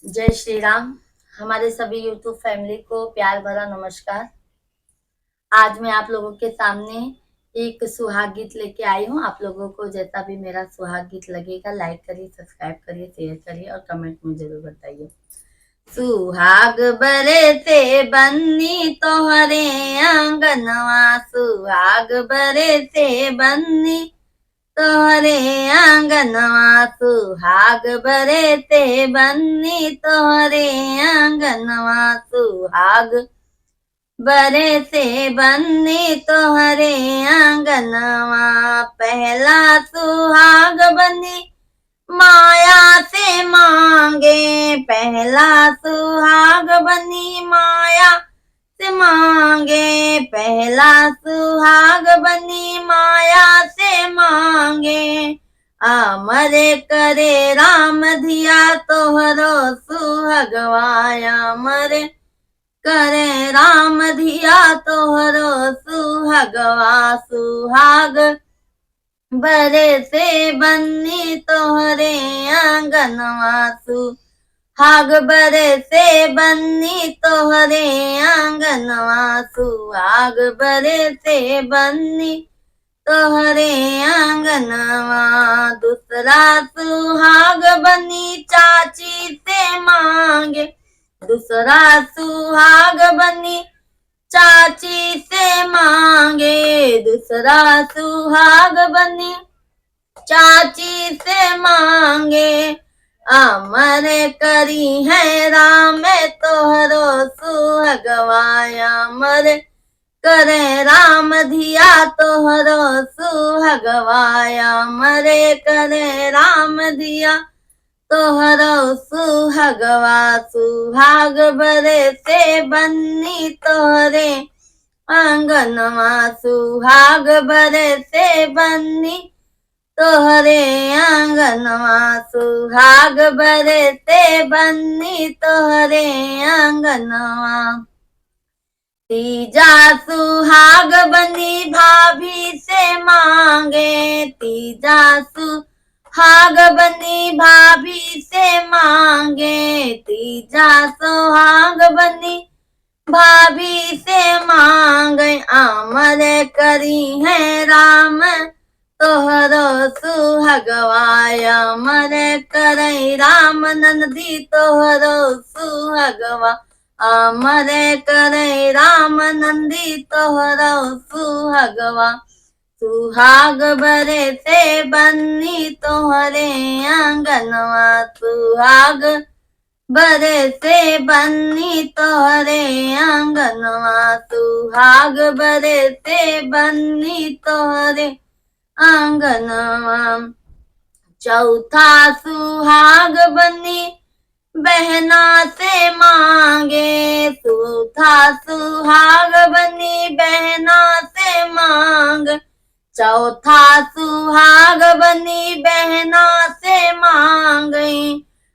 जय श्री राम। हमारे सभी यूट्यूब फैमिली को प्यार भरा नमस्कार। आज मैं आप लोगों के सामने एक सुहाग गीत लेके आई हूँ। आप लोगों को जैसा भी मेरा सुहाग गीत लगेगा, लाइक करिए, सब्सक्राइब करिए, शेयर करिए और कमेंट में जरूर बताइए। सुहाग बरे से बन्नी तोहरे आंगनवा, सुहाग बरे से बन्नी तोहरे आंगनवा, सुहाग बरे ते बन्नी तोहरे आंगनवा, सुहाग बरे से बन्नी तोहरे आंगनवा। पहला सुहाग बन्नी माया से मांगे, पहला सुहाग बन्नी माया से मांगे, पहला सुहाग बनी माया से मांगे। अमर करे राम धिया तोहरो सुहगवाया, अमर करे राम धिया तोहरो सुहगवा। सुहाग बरे से बन्नी तोहरे आंगनवा, सुहाग बरे से बन्नी तोहरे आंगनवा, सुहाग बरे से बन्नी तोहरे आंगनवा। दूसरा सुहाग बनी चाची से मांगे, दूसरा सुहाग बनी चाची से मांगे, दूसरा सुहाग बनी चाची से मांगे। अमर करी है राम तोहरो सुहगवाया, अमर करे राम धिया तोहरो सुहगवाया, अमर करे राम धिया तोहरो सुहगवा। सुहाग बरे से बन्नी तोहरे आंगनवा, सुहाग बरे से बन्नी तोहरे आंगनवा, सुहाग बरे से बन्नी तोहरे आंगनवा। तीजा सुहाग बनी भाभी से मांगे, तीजा सुहाग बनी भाभी से मांगे, तीजा सुहाग बनी भाभी से मांगे। अमर करी है राम तोहरो सुहगवाया, अमर करे राम नंदी तोहरो सुहगवा, अमर करे राम नंदी तोहरो सुहगवा। सुहाग बरे से बन्नी तोहरे आंगनवा, सुहाग बरे से बन्नी तोहरे आंगनवा, सुहाग बरे से बन्नी तोहरे आंगनवा। चौथा सुहाग बनी बहना से मांगे, चौथा सुहाग बनी बहना से मांग, चौथा सुहाग बनी बहना से मांगे।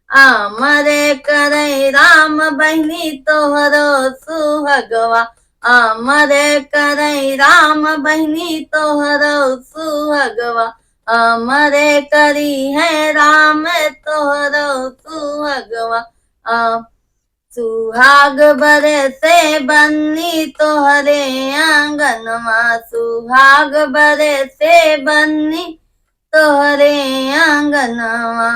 अमर करे राम बहनी तोहरो सुहगवा, अमर करे राम बहनी तोहरो सुहगवा, अमर करी है राम तोहरो सुहगवा। सुहाग बरे से बन्नी तोहरे आंगनवा, सुहाग बरे से बन्नी तोहरे आंगनवा।